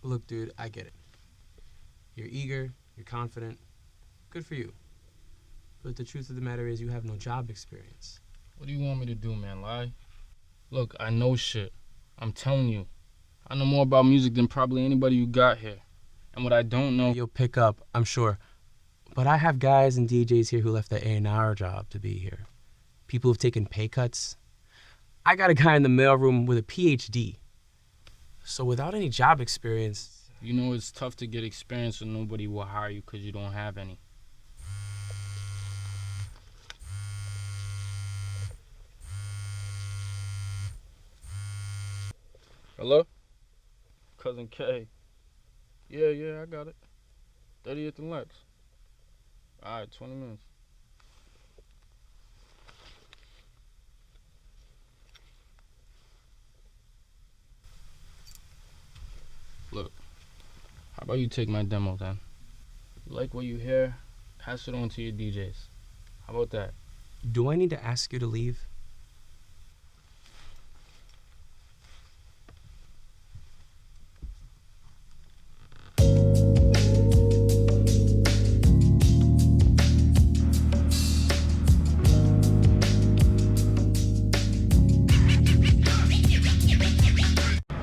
Look, dude, I get it. You're eager, you're confident. Good for you. But the truth of the matter is you have no job experience. What do you want me to do, man? Lie? Look, I know shit. I'm telling you. I know more about music than probably anybody you got here. And what I don't know... You'll pick up, I'm sure. But I have guys and DJs here who left the A&R job to be here. People who've taken pay cuts. I got a guy in the mailroom with a PhD. So without any job experience... You know it's tough to get experience when nobody will hire you because you don't have any. Hello? Cousin K. Yeah, I got it. 30th and Lex. Alright, 20 minutes. Look, how about you take my demo then? You like what you hear? Pass it on to your DJs. How about that? Do I need to ask you to leave?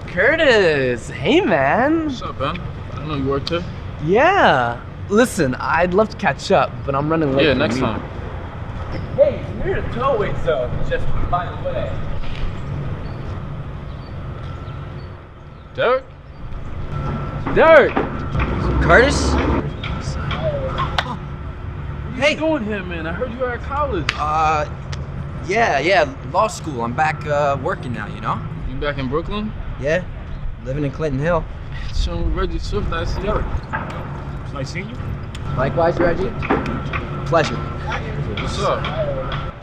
Curtis, hey man. What's up, Ben? I didn't know you worked here. Yeah. Listen, I'd love to catch up, but I'm running late. Yeah, for next the time. meeting. Hey, we're in a tollway zone, just by the way. Derek? Derek! Curtis? What are you doing here, man? I heard you were at college. Yeah, law school. I'm back working now, you know? You back in Brooklyn? Yeah, living in Clinton Hill. Showing with Reggie Swift, I see. Derek, it's nice seeing you. Likewise, Reggie. Pleasure. What's up?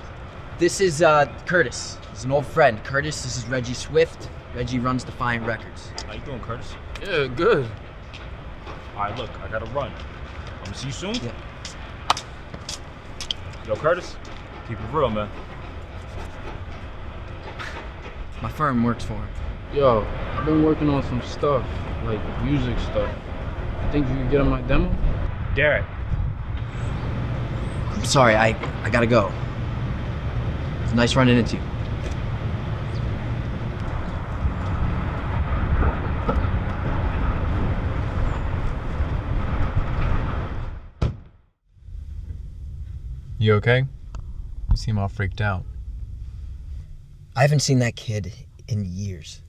This is Curtis. He's an old friend. Curtis, this is Reggie Swift. Reggie runs Defiant Records. How you doing, Curtis? Yeah, good. All right, look, I gotta run. I'm gonna see you soon. Yeah. Yo, Curtis, keep it real, man. My firm works for him. Yo, I've been working on some stuff, like music stuff. You think you could get on my demo? Derek, I'm sorry, I gotta go. It's nice running into you. You okay? You seem all freaked out. I haven't seen that kid in years.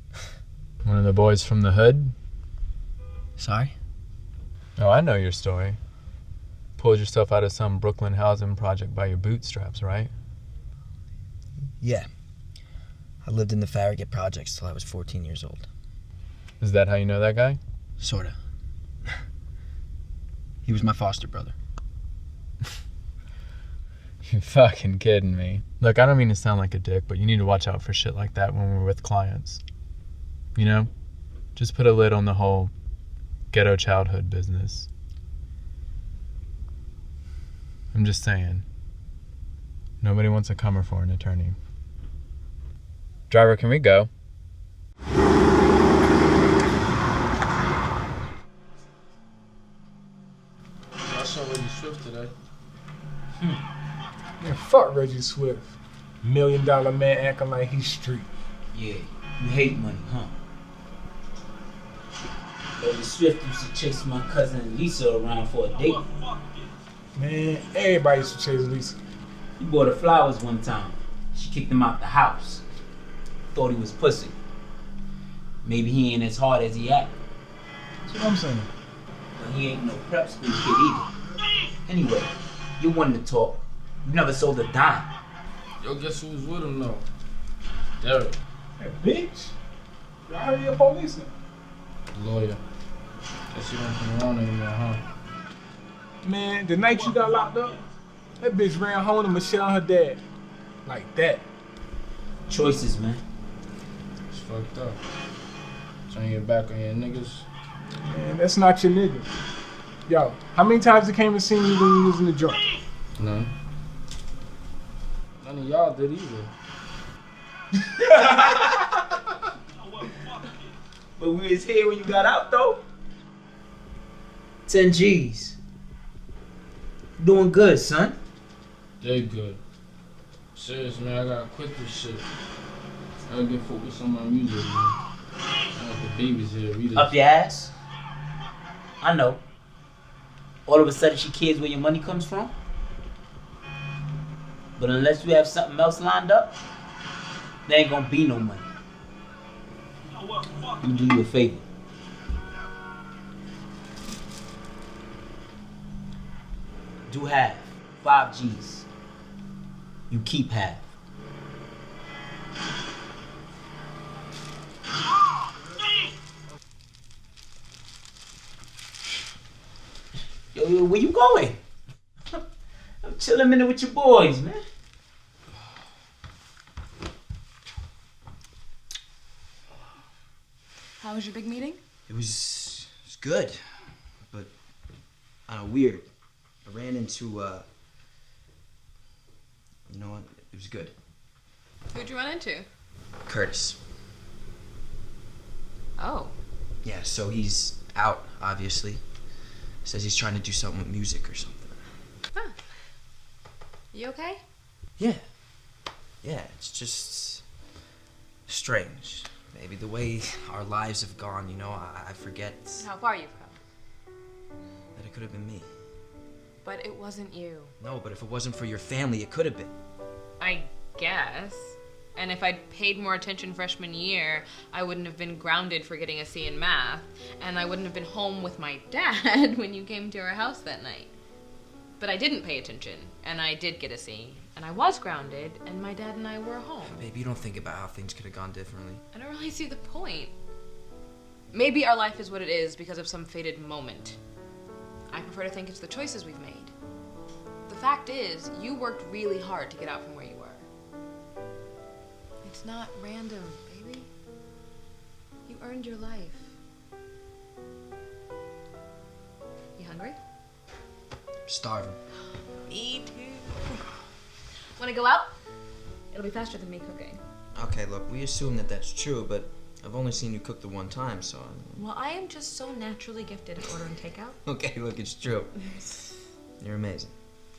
One of the boys from the hood? Sorry? Oh, I know your story. Pulled yourself out of some Brooklyn housing project by your bootstraps, right? Yeah. I lived in the Farragut projects till I was 14 years old. Is that how you know that guy? Sorta. He was my foster brother. You fucking kidding me. Look, I don't mean to sound like a dick, but you need to watch out for shit like that when we're with clients. You know? Just put a lid on the whole ghetto childhood business. I'm just saying. Nobody wants a comer for an attorney. Driver, can we go? I saw Reggie Swift today. Man, fuck Reggie Swift. $1 million man acting like he's street. Yeah, you hate money, huh? Reggie Swift used to chase my cousin Lisa around for a date. Man, everybody used to chase Lisa. He bought her flowers one time. She kicked him out the house. Thought he was pussy. Maybe he ain't as hard as he act. That's what I'm saying. But he ain't no prep school kid either. Anyway, you wanted to talk. You never sold a dime. Yo, guess who was with him though? Derek, That bitch? I heard you a police. the lawyer. Guess you don't come around anymore, huh? Man, the night you got locked up, that bitch ran home to Michelle and her dad. Like that. Choices, man. It's fucked up. Turn your back on your niggas. Man, that's not your nigga. Yo, how many times they came and seen you when you was in the joint? None. None of y'all did either. But we was here when you got out, though. 10 G's. Doing good, son. They good. Serious, man, I gotta quit this shit. I gotta get focused on my music, man. I got the babies here, read Up your ass? I know. All of a sudden she cares where your money comes from? But unless you have something else lined up, there ain't gonna be no money. Let me do you a favor. Do half. 5 G's. You keep half. Yo, where you going? I'm chilling a minute with your boys, man. How was your big meeting? It was good, but weird. I ran into, you know what? It was good. Who'd you run into? Curtis. Oh. Yeah, so he's out, obviously. Says he's trying to do something with music or something. Huh. You okay? Yeah. Yeah, it's just strange. Maybe the way our lives have gone, you know, I forget How far you've come. that it could have been me. But it wasn't you. No, but if it wasn't for your family, it could have been. I guess. And if I'd paid more attention freshman year, I wouldn't have been grounded for getting a C in math, and I wouldn't have been home with my dad when you came to our house that night. But I didn't pay attention, and I did get a C, and I was grounded, and my dad and I were home. Babe, you don't think about how things could have gone differently. I don't really see the point. Maybe our life is what it is because of some fated moment. I prefer to think it's the choices we've made. The fact is, you worked really hard to get out from where you were. It's not random, baby. You earned your life. You hungry? Starving. Me too. Wanna go out? It'll be faster than me cooking. Okay, look, we assume that that's true, but I've only seen you cook the one time, so... Well, I am just so naturally gifted at ordering takeout. Okay, look, it's true. You're amazing.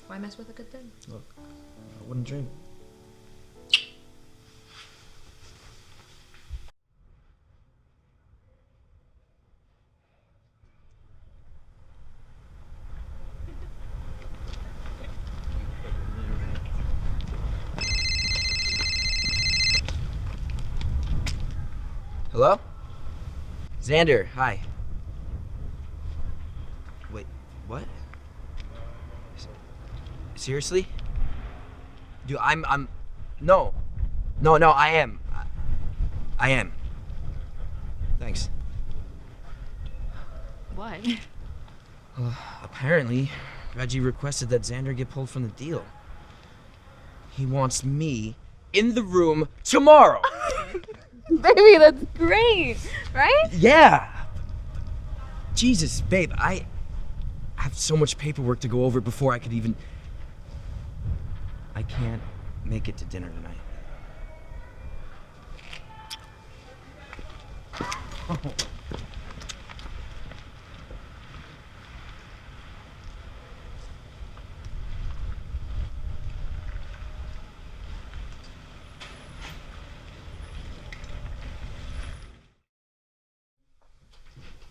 Why mess with a good thing? Look, I wouldn't dream. Hello? Xander, hi. Wait, what? Seriously? Dude, no, I am. I am. Thanks. What? Apparently, Reggie requested that Xander get pulled from the deal. He wants me in the room tomorrow. Baby, that's great, right? Yeah. Jesus, babe, I have so much paperwork to go over before I could even... I can't make it to dinner tonight.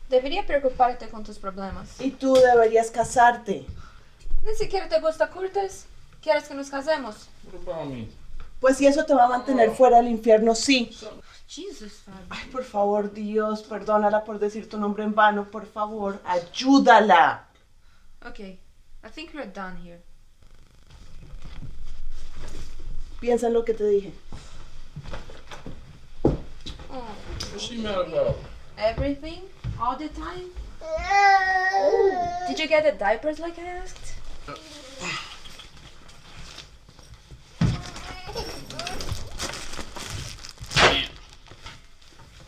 Debería preocuparte con tus problemas. Y tú deberías casarte. Ni siquiera te gusta Curtis. ¿Quieres que nos casemos? What about me? Pues si eso te va a mantener fuera del infierno, sí. Jesus, Fabi. Ay, por favor, Dios, perdónala por decir tu nombre en vano. Por favor, ayúdala. Okay, I think we're done here. Piensa en lo que te dije. Oh. What's she mad about? Everything? All the time? Oh, did you get the diapers like I asked?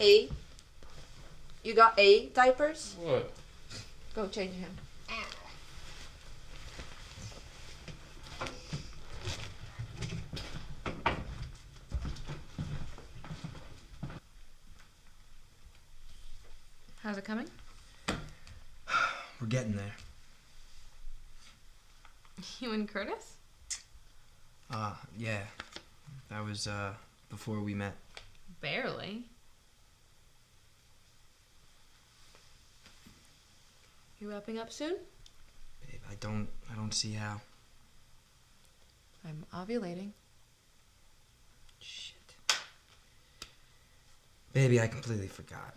A? You got A diapers? What? Go change him. How's it coming? We're getting there. You and Curtis? Yeah. That was, before we met. Barely. You wrapping up soon? Babe, I don't see how. I'm ovulating. Shit. Baby, I completely forgot.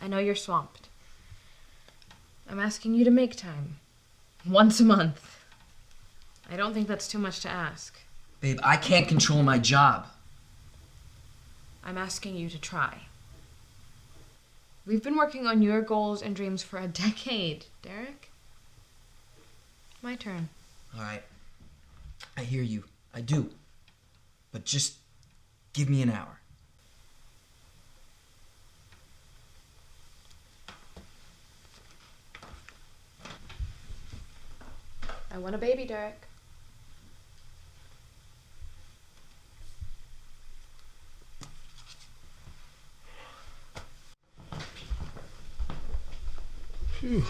I know you're swamped. I'm asking you to make time. Once a month. I don't think that's too much to ask. Babe, I can't control my job. I'm asking you to try. We've been working on your goals and dreams for a decade, Derek. My turn. All right. I hear you. I do. But just give me an hour. I want a baby, Derek. Phew.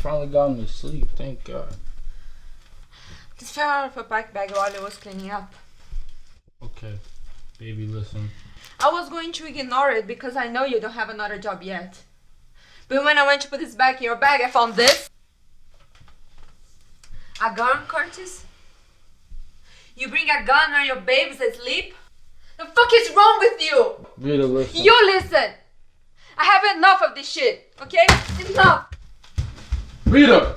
Finally got him to sleep, thank God. Just fell out of a bike bag while I was cleaning up. Okay, baby, listen. I was going to ignore it because I know you don't have another job yet. But when I went to put this back in your bag, I found this. A gun, Curtis? You bring a gun when your baby's asleep? The fuck is wrong with you? Rita, listen. You listen! I have enough of this shit, okay? Enough! Rita!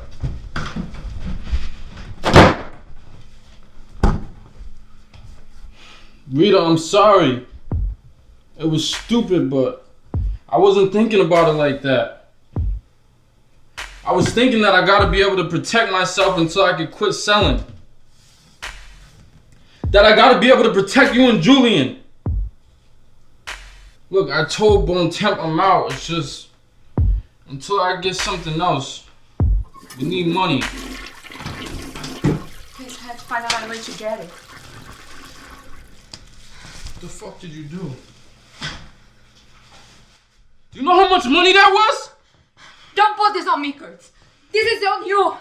Rita, I'm sorry. It was stupid, but I wasn't thinking about it like that. I was thinking that I gotta be able to protect myself until I could quit selling. That I gotta be able to protect you and Julian. Look, I told Bone Temp I'm out. It's just until I get something else. We need money. Please have to find another way to get it. What the fuck did you do? Do you know how much money that was? Don't put this on me, Kurt. This is on you.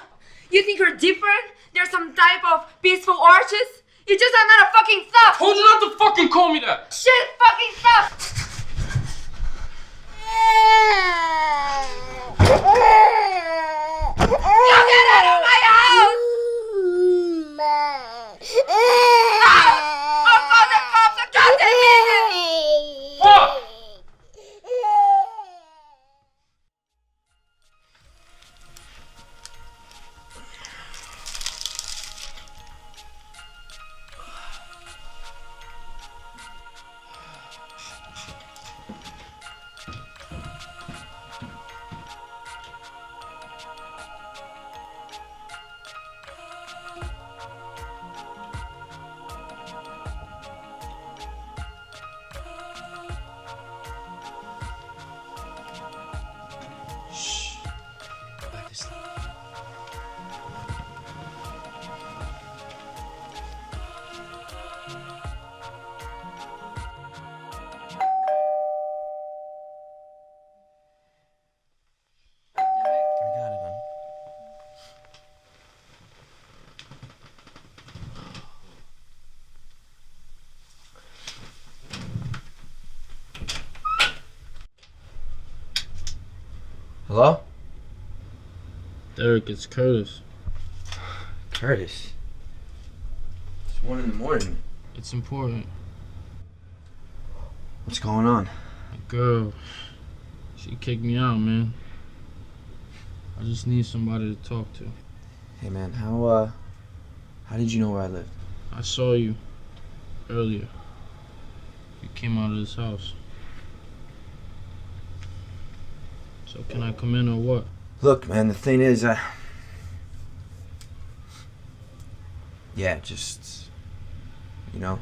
You think you're different? There's some type of peaceful artist? You're just another fucking thug. Told you not to fucking call me that. Shit, fucking thug. You get out of my house! I'll call the cops and cut the business! Fuck! Back to sleep. I got it, honey. Hello? Derek, it's Curtis. Curtis. It's 1 in the morning. It's important. What's going on? My girl, she kicked me out, man. I just need somebody to talk to. Hey man, how did you know where I lived? I saw you earlier. You came out of this house. So can I come in or what? Look, man, the thing is, yeah, just, you know.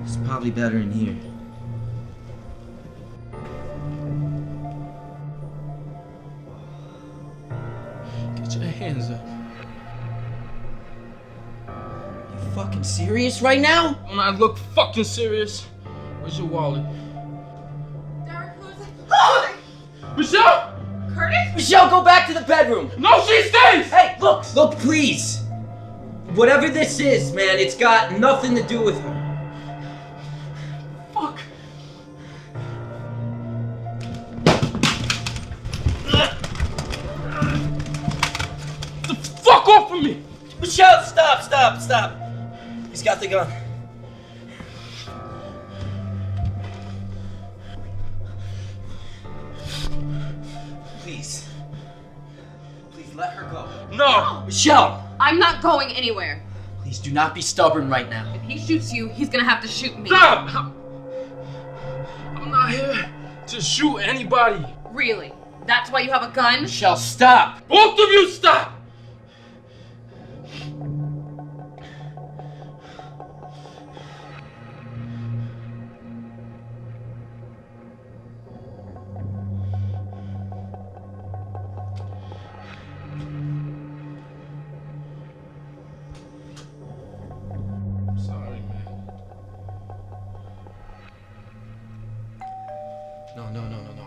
It's probably better in here. Get your hands up. You fucking serious right now? When I look fucking serious, where's your wallet? Derek, who's Michelle! Curtis? Michelle, go back to the bedroom! No, she stays! Hey, look, please! Whatever this is, man, it's got nothing to do with her. Fuck. The fuck off of me! Michelle, stop! He's got the gun. Please, let her go. No! Michelle! I'm not going anywhere. Please do not be stubborn right now. If he shoots you, he's gonna have to shoot me. Stop! I'm not here to shoot anybody. Really? That's why you have a gun? Michelle, stop! Both of you stop! Sorry, man. No,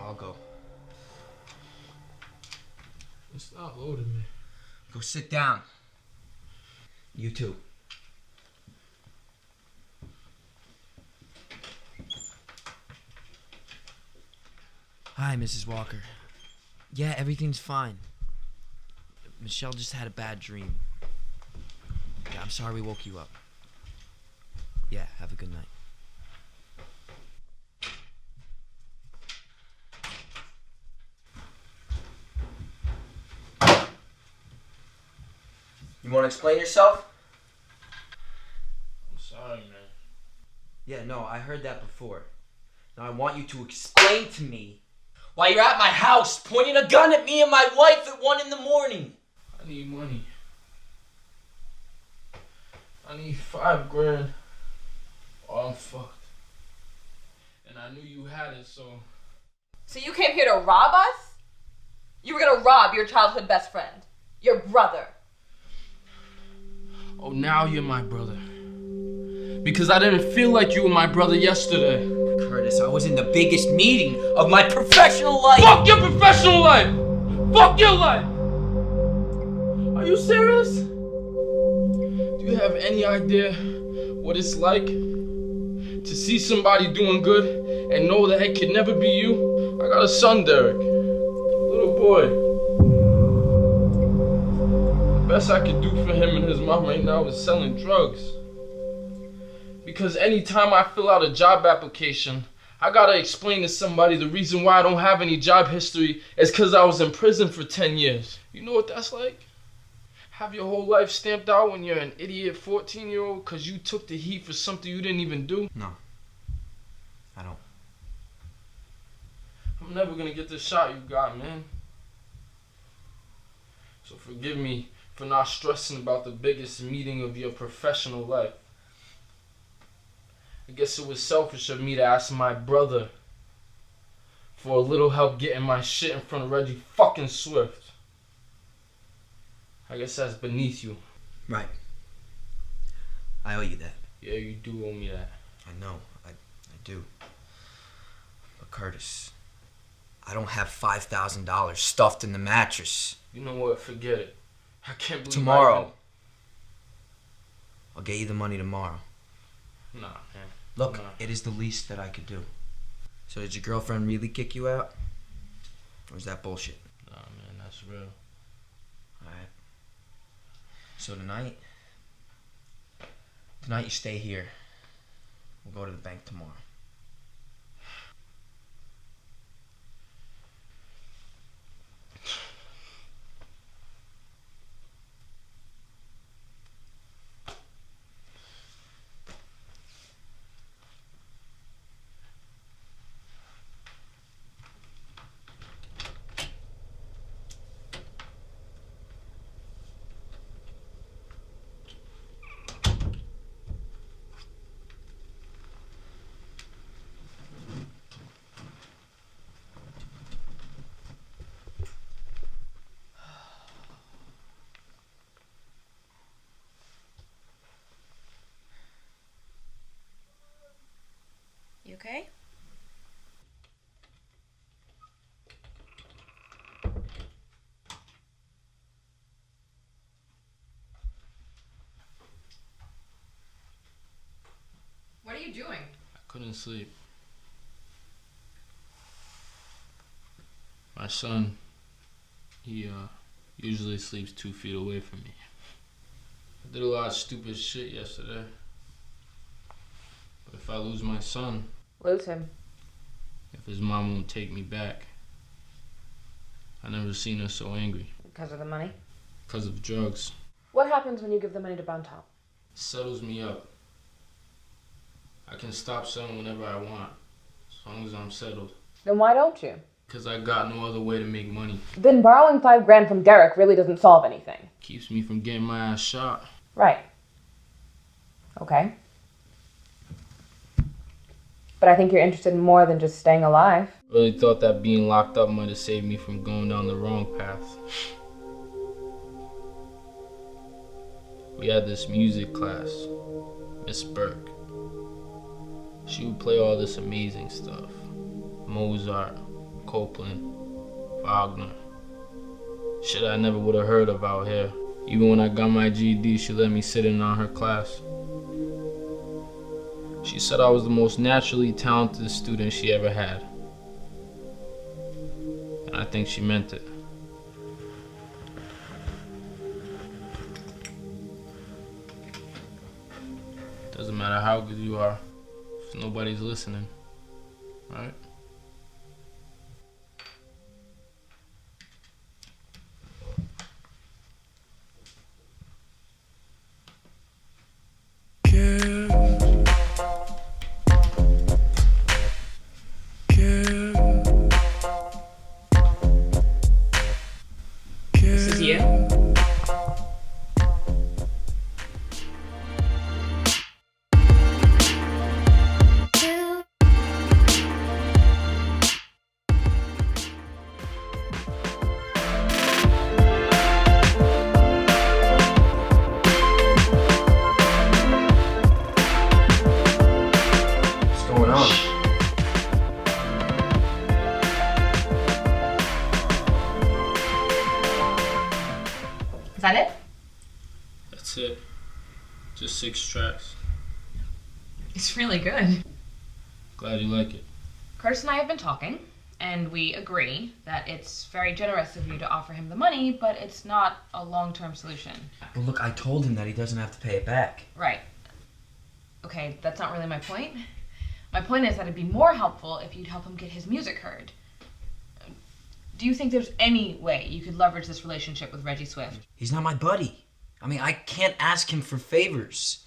I'll go. It's not loaded, man. Go sit down. You too. Hi, Mrs. Walker. Yeah, everything's fine. Michelle just had a bad dream. Yeah, I'm sorry we woke you up. Yeah, have a good night. You want to explain yourself? I'm sorry, man. Yeah, no, I heard that before. Now I want you to explain to me why you're at my house pointing a gun at me and my wife at 1 a.m. I need money. I need $5 grand or I'm fucked. And I knew you had it, so... So you came here to rob us? You were gonna rob your childhood best friend. Your brother. Oh, now you're my brother. Because I didn't feel like you were my brother yesterday. Curtis, I was in the biggest meeting of my professional life. Fuck your professional life! Fuck your life! Are you serious? Do you have any idea what it's like to see somebody doing good and know that it could never be you? I got a son, Derek. Little boy. The best I could do for him and his mom right now is selling drugs. Because anytime I fill out a job application, I gotta explain to somebody the reason why I don't have any job history is because I was in prison for 10 years. You know what that's like? Have your whole life stamped out when you're an idiot 14-year-old because you took the heat for something you didn't even do? No, I don't. I'm never gonna get the shot you got, man. So forgive me for not stressing about the biggest meeting of your professional life. I guess it was selfish of me to ask my brother for a little help getting my shit in front of Reggie fucking Swift. I guess that's beneath you. Right. I owe you that. Yeah, you do owe me that. I know. I do. But Curtis, I don't have $5,000 stuffed in the mattress. You know what? Forget it. I can't believe Tomorrow. I'll get you the money tomorrow. Nah, man. Look, Nah. it is the least that I could do. So did your girlfriend really kick you out? Or is that bullshit? Nah, man, that's real. Alright. So tonight you stay here. We'll go to the bank tomorrow. you doing? I couldn't sleep. My son, he usually sleeps 2 feet away from me. I did a lot of stupid shit yesterday. But if I lose my son, Lose him. if his mom won't take me back, I never seen her so angry. Because of the money? Because of drugs. What happens when you give the money to Bontop? Settles me up. I can stop selling whenever I want, as long as I'm settled. Then why don't you? Because I got no other way to make money. Then borrowing $5,000 from Derek really doesn't solve anything. Keeps me from getting my ass shot. Right. Okay. But I think you're interested in more than just staying alive. Really thought that being locked up might have saved me from going down the wrong path. We had this music class, Miss Burke. She would play all this amazing stuff. Mozart, Copland, Wagner. Shit I never would have heard of out here. Even when I got my GED, she let me sit in on her class. She said I was the most naturally talented student she ever had. And I think she meant it. Doesn't matter how good you are if nobody's listening, right? This is you? What's going on? Is that it? That's it. Just 6 tracks. It's really good. Glad you like it. Curtis and I have been talking, and we agree that it's very generous of you to offer him the money, but it's not a long-term solution. Well, look, I told him that he doesn't have to pay it back. Right. Okay, that's not really my point. My point is that it'd be more helpful if you'd help him get his music heard. Do you think there's any way you could leverage this relationship with Reggie Swift? He's not my buddy. I mean, I can't ask him for favors.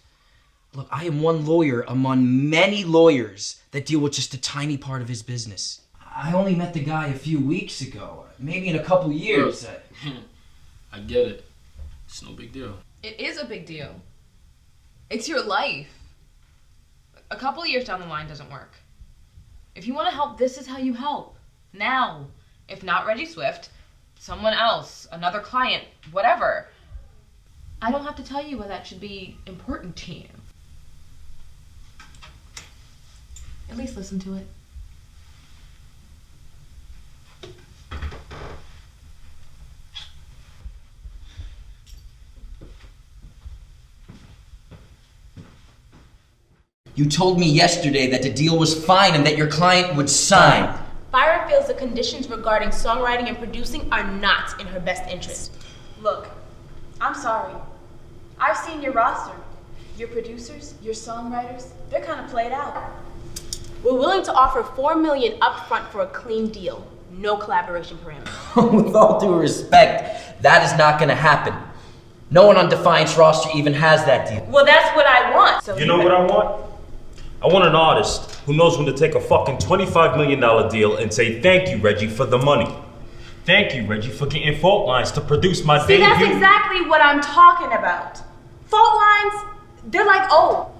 Look, I am one lawyer among many lawyers that deal with just a tiny part of his business. I only met the guy a few weeks ago. Maybe in a couple years. I get it. It's no big deal. It is a big deal. It's your life. A couple of years down the line doesn't work. If you want to help, this is how you help. Now. If not Reggie Swift, someone else, another client, whatever. I don't have to tell you why that should be important to you. At least listen to it. You told me yesterday that the deal was fine and that your client would sign. Byron feels the conditions regarding songwriting and producing are not in her best interest. Look, I'm sorry. I've seen your roster. Your producers, your songwriters, they're kind of played out. We're willing to offer $4 million upfront for a clean deal. No collaboration parameters. With all due respect, that is not going to happen. No one on Defiance roster even has that deal. Well, that's what I want. So You know what I want? I want an artist who knows when to take a fucking $25 million deal and say, thank you, Reggie, for the money. Thank you, Reggie, for getting Fault Lines to produce my See, debut. that's exactly what I'm talking about. Fault lines, they're like old.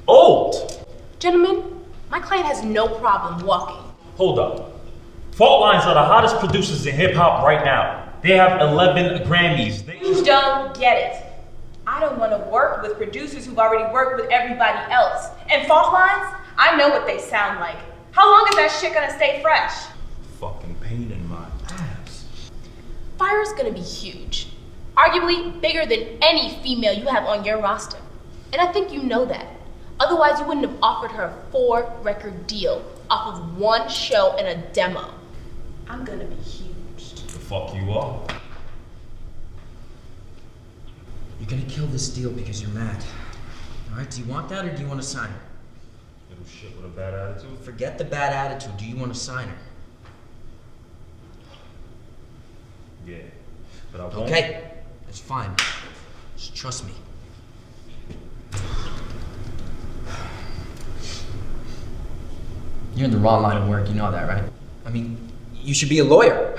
Old? Gentlemen, my client has no problem walking. Hold up. Fault Lines are the hottest producers in hip-hop right now. They have 11 Grammys. You don't get it. I don't want to work with producers who've already worked with everybody else. And Fault Lines, I know what they sound like. How long is that shit gonna stay fresh? Fucking pain in my ass. Fire's gonna be huge. Arguably bigger than any female you have on your roster. And I think you know that. Otherwise, you wouldn't have offered her a 4-record deal off of one show and a demo. I'm gonna be huge. The fuck you are? You're gonna kill this deal because you're mad. Alright, do you want that or do you want to sign her? Little shit with a bad attitude. Forget the bad attitude. Do you want to sign her? Yeah, but I won't. Okay, that's fine. Just trust me. You're in the wrong line of work, you know that, right? I mean, you should be a lawyer.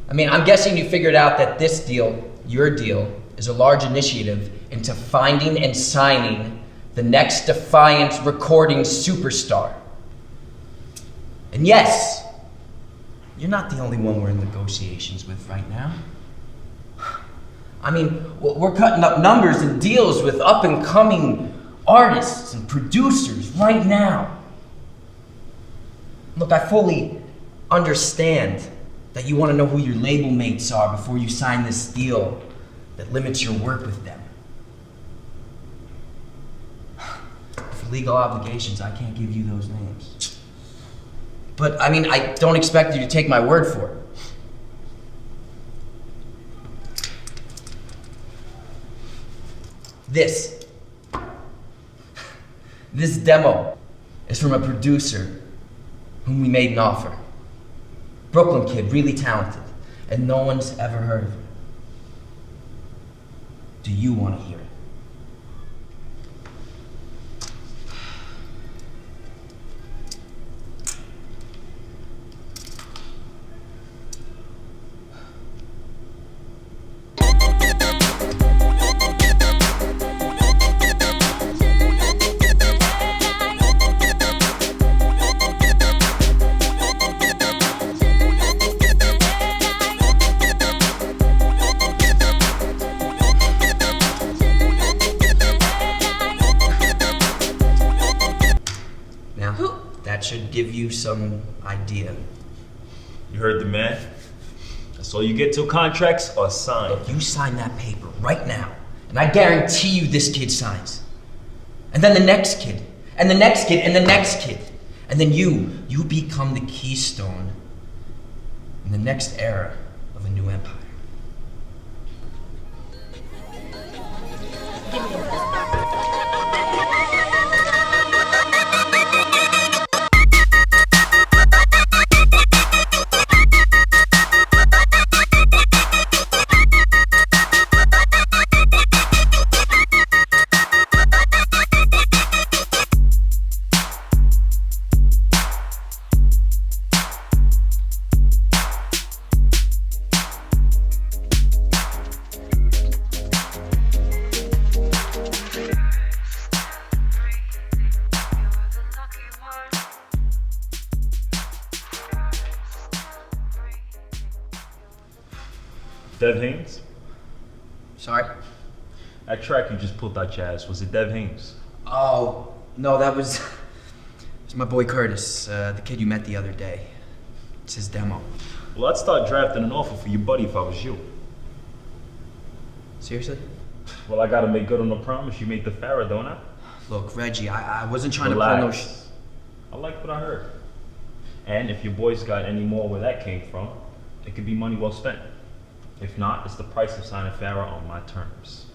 I mean, I'm guessing you figured out that this deal, your deal, is a large initiative into finding and signing the next Defiance recording superstar. And yes, you're not the only one we're in negotiations with right now. I mean, we're cutting up numbers and deals with up-and-coming artists and producers right now. Look, I fully understand that you want to know who your label mates are before you sign this deal that limits your work with them. For legal obligations, I can't give you those names. But, I mean, I don't expect you to take my word for it. This demo is from a producer whom we made an offer. Brooklyn kid, really talented, and no one's ever heard of him. Do you want to hear it? That should give you some idea. You heard the man? That's all you get till contracts are signed. Look, you sign that paper right now, and I guarantee you this kid signs. And then the next kid, and the next kid, and the next kid. And then you become the keystone in the next era of a new empire. Give me a Dev Haynes? Sorry? That track you just pulled out your ass, was it Dev Haynes? Oh, no, that was my boy Curtis, the kid you met the other day. It's his demo. Well, I'd start drafting an offer for your buddy if I was you. Seriously? Well, I gotta make good on the promise you made to Farrah, don't I? Look, Reggie, I wasn't trying Relax. to pull no I like what I heard. And if your boys got any more where that came from, it could be money well spent. If not, it's the price of signing Farrah on my terms.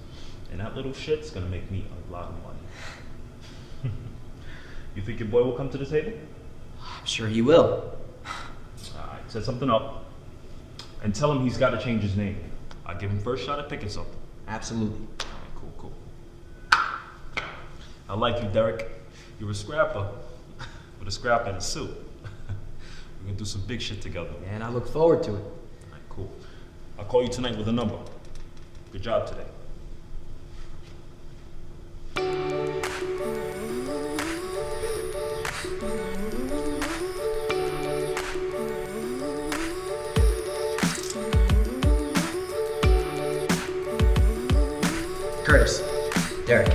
And that little shit's gonna make me a lot of money. You think your boy will come to the table? I'm sure he will. Alright, set something up. And tell him he's gotta change his name. I'll give him first shot at picking something. Absolutely. Alright, cool. I like you, Derek. You're a scrapper. With a scrap and a suit. We're gonna do some big shit together. And I look forward to it. Alright, cool. I'll call you tonight with a number. Good job today. Curtis, Derek.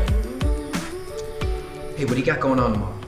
Hey, what do you got going on tomorrow?